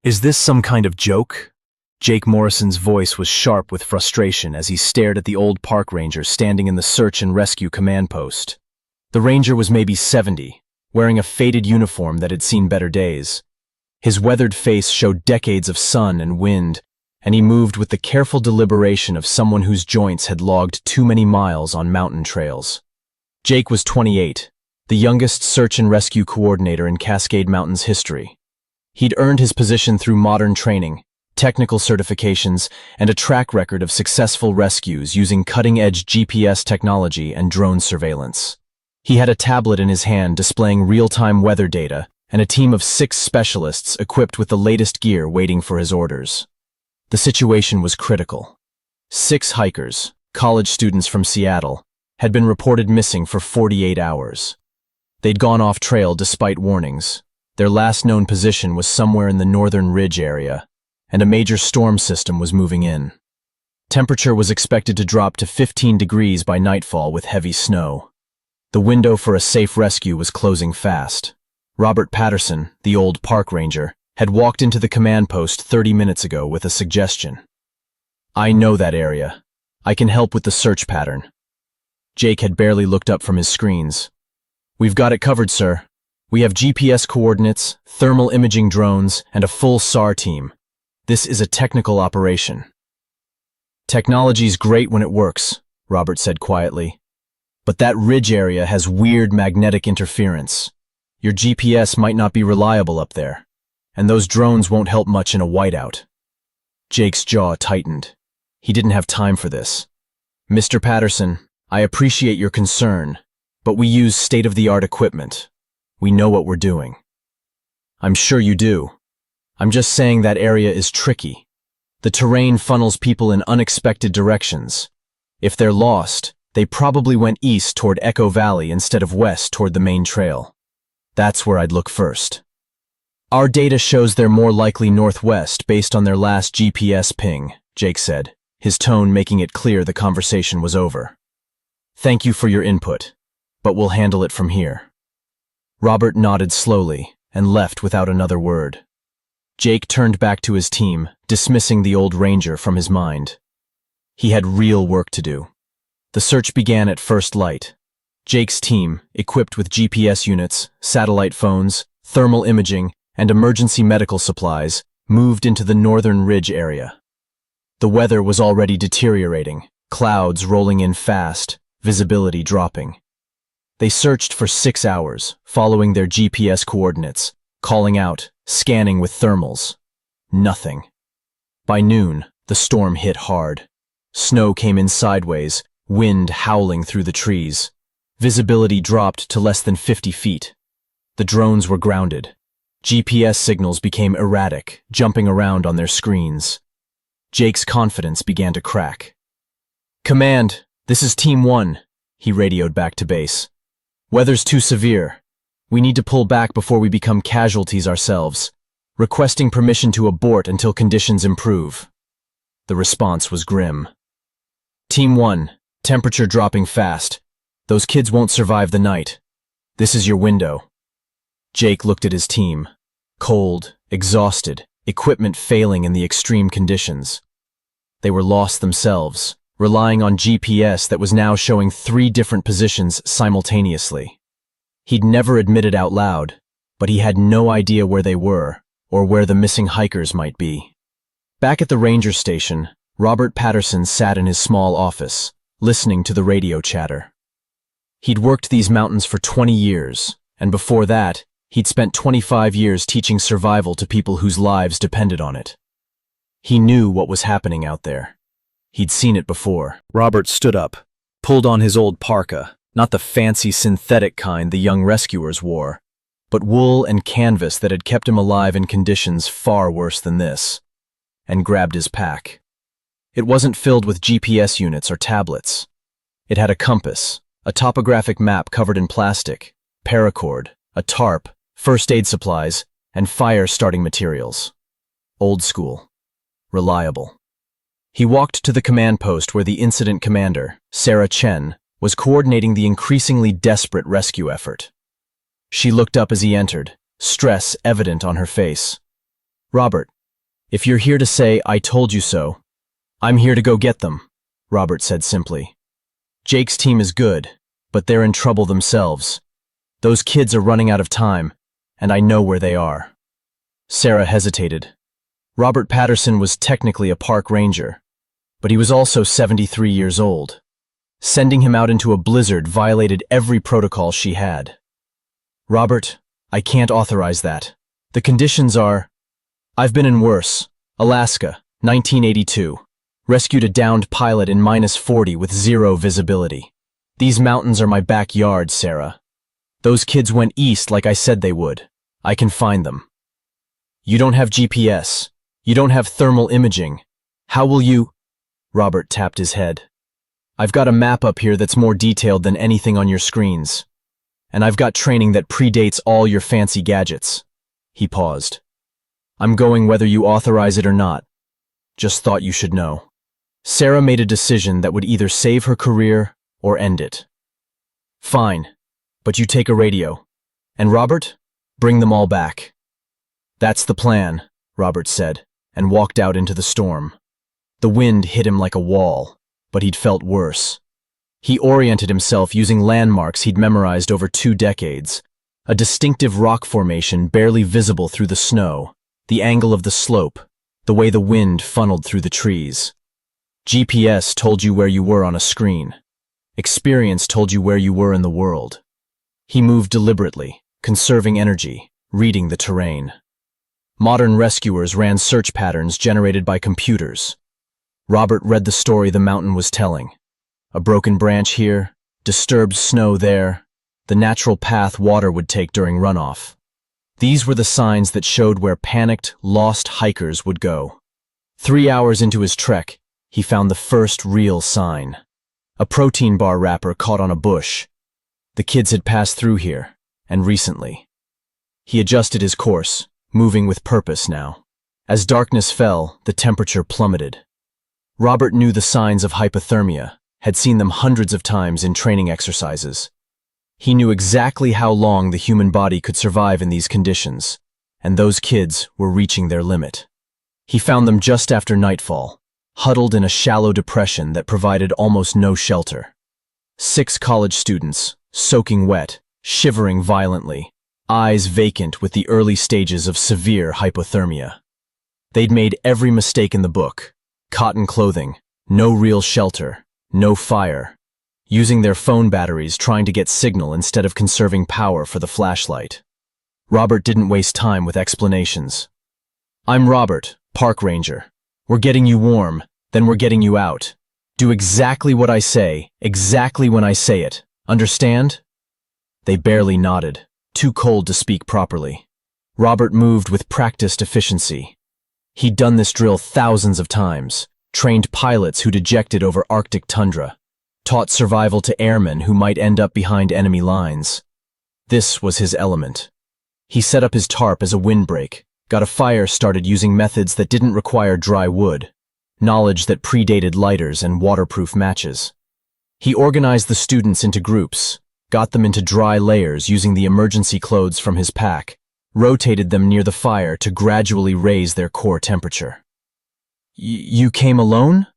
Is this some kind of joke? Jake Morrison's voice was sharp with frustration as he stared at the old park ranger standing in the search and rescue command post. The ranger was maybe 70, wearing a faded uniform that had seen better days. His weathered face showed decades of sun and wind, and he moved with the careful deliberation of someone whose joints had logged too many miles on mountain trails. Jake was 28, the youngest search and rescue coordinator in Cascade Mountains history. He'd earned his position through modern training, technical certifications, and a track record of successful rescues using cutting-edge GPS technology and drone surveillance. He had a tablet in his hand displaying real-time weather data and a team of 6 specialists equipped with the latest gear waiting for his orders. The situation was critical. 6 hikers, college students from Seattle, had been reported missing for 48 hours. They'd gone off trail despite warnings. Their last known position was somewhere in the northern ridge area, and a major storm system was moving in. Temperature was expected to drop to 15 degrees by nightfall with heavy snow. The window for a safe rescue was closing fast. Robert Patterson, the old park ranger, had walked into the command post 30 minutes ago with a suggestion. "I know that area. I can help with the search pattern." Jake had barely looked up from his screens. "We've got it covered, sir. We have GPS coordinates, thermal imaging drones, and a full SAR team. This is a technical operation." "Technology's great when it works," Robert said quietly. "But that ridge area has weird magnetic interference. Your GPS might not be reliable up there, and those drones won't help much in a whiteout." Jake's jaw tightened. He didn't have time for this. "Mr. Patterson, I appreciate your concern, but we use state-of-the-art equipment. We know what we're doing." "I'm sure you do. I'm just saying that area is tricky. The terrain funnels people in unexpected directions. If they're lost, they probably went east toward Echo Valley instead of west toward the main trail. That's where I'd look first. Our data shows they're more likely northwest based on their last GPS ping," Jake said, his tone making it clear the conversation was over. "Thank you for your input, but we'll handle it from here." Robert nodded slowly and left without another word. Jake turned back to his team, dismissing the old ranger from his mind. He had real work to do. The search began at first light. Jake's team, equipped with GPS units, satellite phones, thermal imaging, and emergency medical supplies, moved into the northern ridge area. The weather was already deteriorating, clouds rolling in fast, visibility dropping. They searched for 6 hours, following their GPS coordinates, calling out, scanning with thermals. Nothing. By noon, the storm hit hard. Snow came in sideways, wind howling through the trees. Visibility dropped to less than 50 feet. The drones were grounded. GPS signals became erratic, jumping around on their screens. Jake's confidence began to crack. "Command, this is Team 1, he radioed back to base. "Weather's too severe. We need to pull back before we become casualties ourselves. Requesting permission to abort until conditions improve." The response was grim. "Team 1, temperature dropping fast. Those kids won't survive the night. This is your window." Jake looked at his team. Cold, exhausted, equipment failing in the extreme conditions. They were lost themselves, relying on GPS that was now showing 3 different positions simultaneously. He'd never admitted out loud, but he had no idea where they were, or where the missing hikers might be. Back at the ranger station, Robert Patterson sat in his small office, listening to the radio chatter. He'd worked these mountains for 20 years, and before that, he'd spent 25 years teaching survival to people whose lives depended on it. He knew what was happening out there. He'd seen it before. Robert stood up, pulled on his old parka, not the fancy synthetic kind the young rescuers wore, but wool and canvas that had kept him alive in conditions far worse than this, and grabbed his pack. It wasn't filled with GPS units or tablets. It had a compass, a topographic map covered in plastic, paracord, a tarp, first aid supplies, and fire-starting materials. Old school. Reliable. He walked to the command post where the incident commander, Sarah Chen, was coordinating the increasingly desperate rescue effort. She looked up as he entered, stress evident on her face. "Robert, If you're here to say, "I told you so," I'm here to go get them, Robert said simply. Jake's team is good, but they're in trouble themselves. Those kids are running out of time, and I know where they are. Sarah hesitated. Robert Patterson was technically a park ranger, but he was also 73 years old. Sending him out into a blizzard violated every protocol she had. Robert, I can't authorize that. The conditions are... I've been in worse. Alaska, 1982. Rescued a downed pilot in -40 with zero visibility. These mountains are my backyard, Sarah. Those kids went east like I said they would. I can find them. You don't have GPS. You don't have thermal imaging. How will you... Robert tapped his head. I've got a map up here that's more detailed than anything on your screens. And I've got training that predates all your fancy gadgets. He paused. I'm going whether you authorize it or not. Just thought you should know. Sarah made a decision that would either save her career or end it. Fine, but you take a radio. And Robert, bring them all back. That's the plan, Robert said, and walked out into the storm. The wind hit him like a wall, but he'd felt worse. He oriented himself using landmarks he'd memorized over 2 decades, a distinctive rock formation barely visible through the snow, the angle of the slope, the way the wind funneled through the trees. GPS told you where you were on a screen. Experience told you where you were in the world. He moved deliberately, conserving energy, reading the terrain. Modern rescuers ran search patterns generated by computers. Robert read the story the mountain was telling. A broken branch here, disturbed snow there, the natural path water would take during runoff. These were the signs that showed where panicked, lost hikers would go. 3 hours into his trek, he found the first real sign. A protein bar wrapper caught on a bush. The kids had passed through here, and recently. He adjusted his course, moving with purpose now. As darkness fell, the temperature plummeted. Robert knew the signs of hypothermia, had seen them hundreds of times in training exercises. He knew exactly how long the human body could survive in these conditions, and those kids were reaching their limit. He found them just after nightfall, huddled in a shallow depression that provided almost no shelter. 6 college students, soaking wet, shivering violently, eyes vacant with the early stages of severe hypothermia. They'd made every mistake in the book. Cotton clothing, no real shelter, no fire. Using their phone batteries trying to get signal instead of conserving power for the flashlight. Robert didn't waste time with explanations. I'm Robert, park ranger. We're getting you warm, then we're getting you out. Do exactly what I say, exactly when I say it. Understand? They barely nodded, too cold to speak properly. Robert moved with practiced efficiency. He'd done this drill thousands of times, trained pilots who'd ejected over Arctic tundra, taught survival to airmen who might end up behind enemy lines. This was his element. He set up his tarp as a windbreak, got a fire started using methods that didn't require dry wood, knowledge that predated lighters and waterproof matches. He organized the students into groups, got them into dry layers using the emergency clothes from his pack, rotated them near the fire to gradually raise their core temperature. You came alone?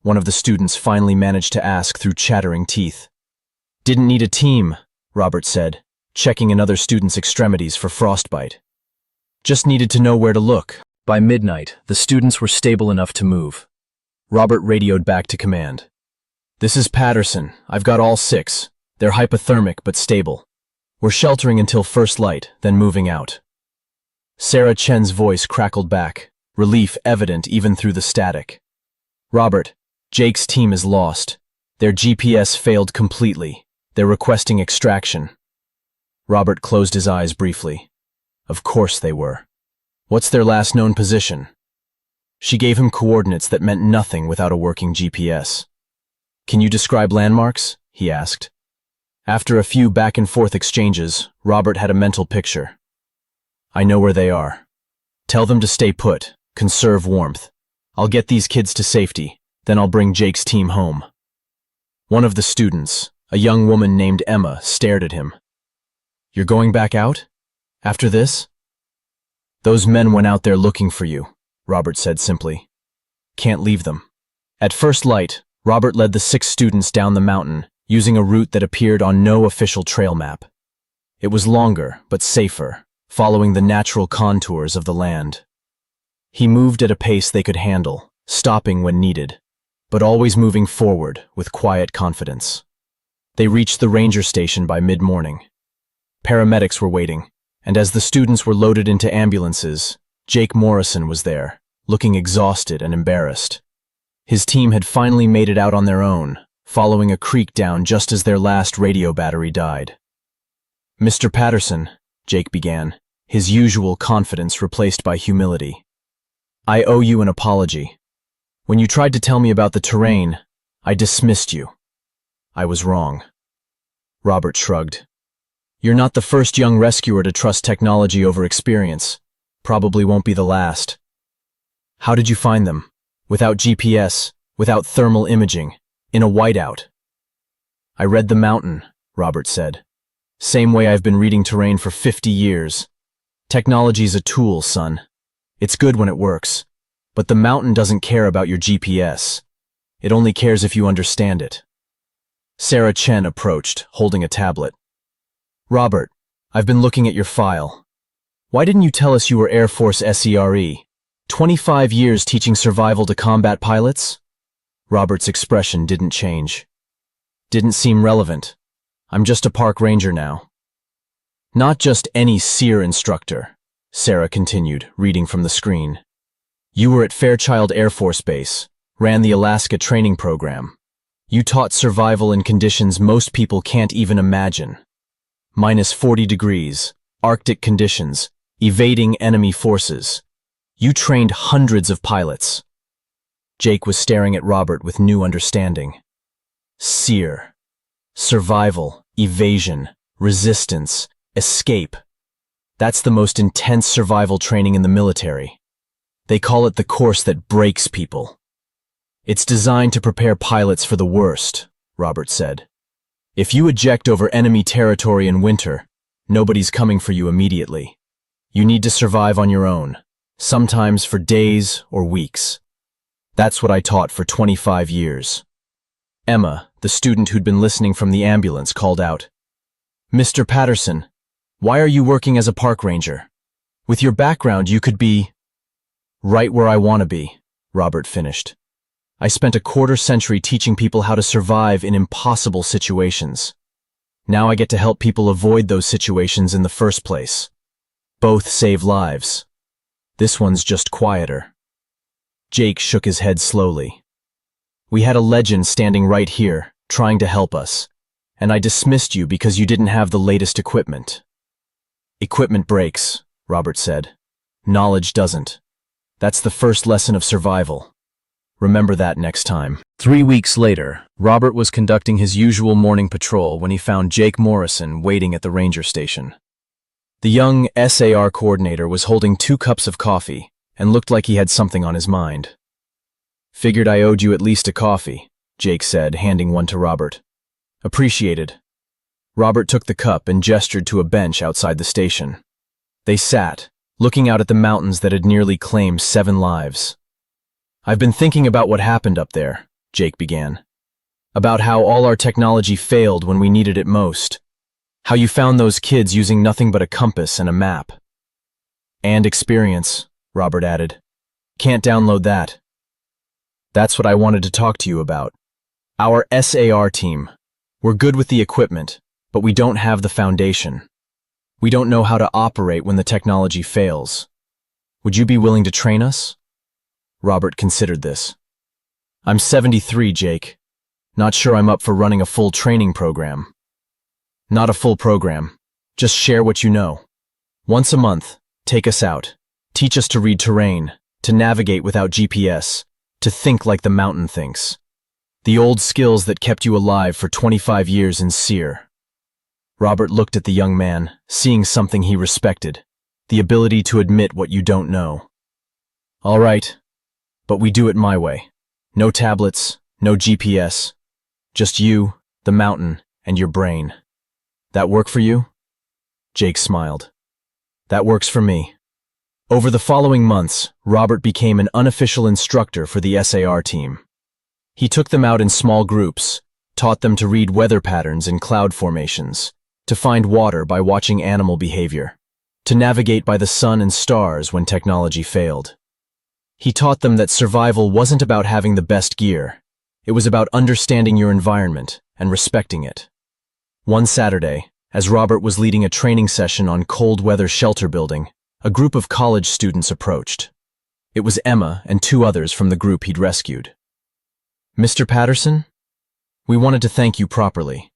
One of the students finally managed to ask through chattering teeth. Didn't need a team, Robert said, checking another student's extremities for frostbite. Just needed to know where to look. By midnight, the students were stable enough to move. Robert radioed back to command. This is Patterson. I've got all 6. They're hypothermic but stable. We're sheltering until first light, then moving out. Sarah Chen's voice crackled back, relief evident even through the static. Robert, Jake's team is lost. Their GPS failed completely. They're requesting extraction. Robert closed his eyes briefly. Of course they were. What's their last known position? She gave him coordinates that meant nothing without a working GPS. Can you describe landmarks? He asked. After a few back-and-forth exchanges, Robert had a mental picture. I know where they are. Tell them to stay put, conserve warmth. I'll get these kids to safety, then I'll bring Jake's team home. One of the students, a young woman named Emma, stared at him. You're going back out? After this? Those men went out there looking for you, Robert said simply. Can't leave them. At first light, Robert led the 6 students down the mountain, using a route that appeared on no official trail map. It was longer, but safer, following the natural contours of the land. He moved at a pace they could handle, stopping when needed, but always moving forward with quiet confidence. They reached the ranger station by mid-morning. Paramedics were waiting, and as the students were loaded into ambulances, Jake Morrison was there, looking exhausted and embarrassed. His team had finally made it out on their own, following a creek down just as their last radio battery died. "Mr. Patterson," Jake began, his usual confidence replaced by humility. "I owe you an apology. When you tried to tell me about the terrain, I dismissed you. I was wrong." Robert shrugged. "You're not the first young rescuer to trust technology over experience. Probably won't be the last. How did you find them? Without GPS, without thermal imaging, in a whiteout?" "I read the mountain," Robert said. "Same way I've been reading terrain for 50 years. Technology's a tool, son. It's good when it works. But the mountain doesn't care about your GPS. It only cares if you understand it." Sarah Chen approached, holding a tablet. "Robert, I've been looking at your file. Why didn't you tell us you were Air Force SERE? 25 years teaching survival to combat pilots?" Robert's expression didn't change. "Didn't seem relevant. I'm just a park ranger now." "Not just any SERE instructor," Sarah continued, reading from the screen. "You were at Fairchild Air Force Base, ran the Alaska training program. You taught survival in conditions most people can't even imagine. Minus 40 degrees, Arctic conditions, evading enemy forces. You trained hundreds of pilots." Jake was staring at Robert with new understanding. SERE. Survival, evasion, resistance, escape. That's the most intense survival training in the military. They call it the course that breaks people. "It's designed to prepare pilots for the worst," Robert said. "If you eject over enemy territory in winter, nobody's coming for you immediately. You need to survive on your own, sometimes for days or weeks. That's what I taught for 25 years. Emma, the student who'd been listening from the ambulance, called out, "Mr. Patterson, why are you working as a park ranger? With your background, you could be—" "Right where I want to be," Robert finished. "I spent a quarter-century teaching people how to survive in impossible situations. Now I get to help people avoid those situations in the first place. Both save lives. This one's just quieter." Jake shook his head slowly. "We had a legend standing right here, trying to help us, and I dismissed you because you didn't have the latest equipment." "Equipment breaks," Robert said. "Knowledge doesn't. That's the first lesson of survival. Remember that next time." 3 weeks later, Robert was conducting his usual morning patrol when he found Jake Morrison waiting at the ranger station. The young SAR coordinator was holding 2 cups of coffee and looked like he had something on his mind. "Figured I owed you at least a coffee," Jake said, handing one to Robert. "Appreciated." Robert took the cup and gestured to a bench outside the station. They sat, looking out at the mountains that had nearly claimed 7 lives. "I've been thinking about what happened up there," Jake began. "About how all our technology failed when we needed it most. How you found those kids using nothing but a compass and a map." "And experience," Robert added. "Can't download that." "That's what I wanted to talk to you about. Our SAR team. We're good with the equipment, but we don't have the foundation. We don't know how to operate when the technology fails. Would you be willing to train us?" Robert considered this. "I'm 73, Jake. Not sure I'm up for running a full training program." "Not a full program. Just share what you know. Once a month, take us out. Teach us to read terrain, to navigate without GPS, to think like the mountain thinks. The old skills that kept you alive for 25 years in SERE." Robert looked at the young man, seeing something he respected, the ability to admit what you don't know. "All right, but we do it my way. No tablets, no GPS. Just you, the mountain, and your brain. That work for you?" Jake smiled. "That works for me." Over the following months, Robert became an unofficial instructor for the SAR team. He took them out in small groups, taught them to read weather patterns and cloud formations, to find water by watching animal behavior, to navigate by the sun and stars when technology failed. He taught them that survival wasn't about having the best gear. It was about understanding your environment and respecting it. One Saturday, as Robert was leading a training session on cold weather shelter building, a group of college students approached. It was Emma and 2 others from the group he'd rescued. "Mr. Patterson, we wanted to thank you properly,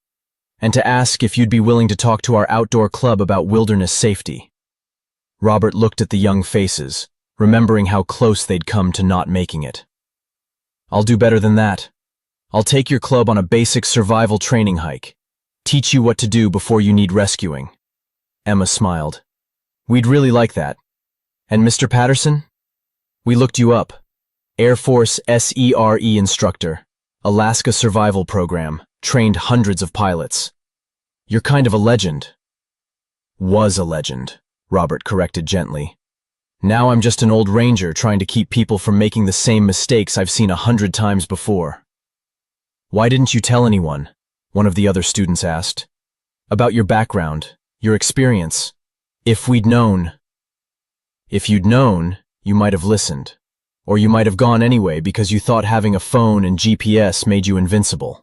and to ask if you'd be willing to talk to our outdoor club about wilderness safety." Robert looked at the young faces, remembering how close they'd come to not making it. "I'll do better than that. I'll take your club on a basic survival training hike, teach you what to do before you need rescuing." Emma smiled. "We'd really like that. And Mr. Patterson? We looked you up. Air Force SERE instructor, Alaska Survival Program, trained hundreds of pilots. You're kind of a legend." "Was a legend," Robert corrected gently. "Now I'm just an old ranger trying to keep people from making the same mistakes I've seen 100 times before." "Why didn't you tell anyone?" one of the other students asked. "About your background, your experience. If we'd known." "If you'd known, you might have listened. Or you might have gone anyway because you thought having a phone and GPS made you invincible.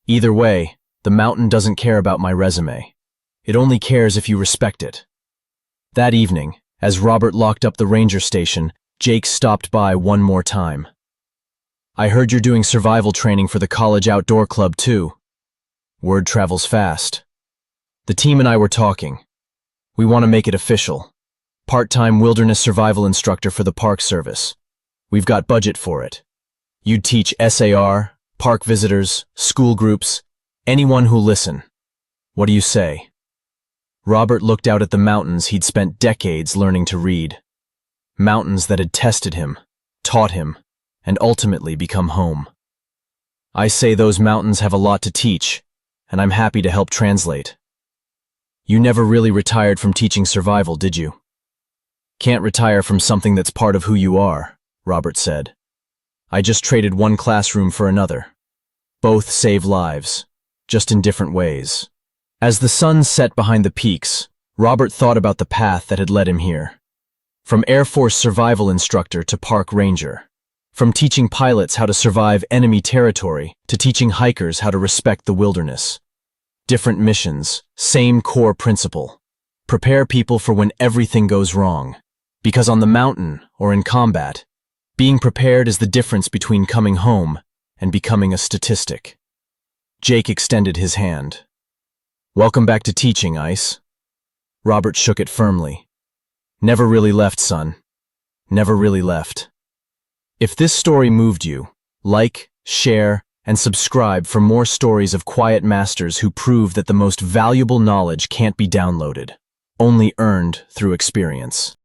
Either way, the mountain doesn't care about my resume. It only cares if you respect it." That evening, as Robert locked up the ranger station, Jake stopped by one more time. "I heard you're doing survival training for the college outdoor club too." Word travels fast. "The team and I were talking. We want to make it official. Part-time wilderness survival instructor for the Park Service. We've got budget for it. You'd teach SAR, park visitors, school groups, anyone who'll listen. What do you say?" Robert looked out at the mountains he'd spent decades learning to read. Mountains that had tested him, taught him, and ultimately become home. "I say those mountains have a lot to teach, and I'm happy to help translate." "You never really retired from teaching survival, did you?" "Can't retire from something that's part of who you are," Robert said. "I just traded one classroom for another. Both save lives, just in different ways." As the sun set behind the peaks, Robert thought about the path that had led him here. From Air Force survival instructor to park ranger. From teaching pilots how to survive enemy territory to teaching hikers how to respect the wilderness. Different missions, same core principle. Prepare people for when everything goes wrong. Because on the mountain or in combat, being prepared is the difference between coming home and becoming a statistic. Jake extended his hand. "Welcome back to teaching, Ice." Robert shook it firmly. "Never really left, son. Never really left." If this story moved you, like, share, and subscribe for more stories of quiet masters who prove that the most valuable knowledge can't be downloaded, only earned through experience.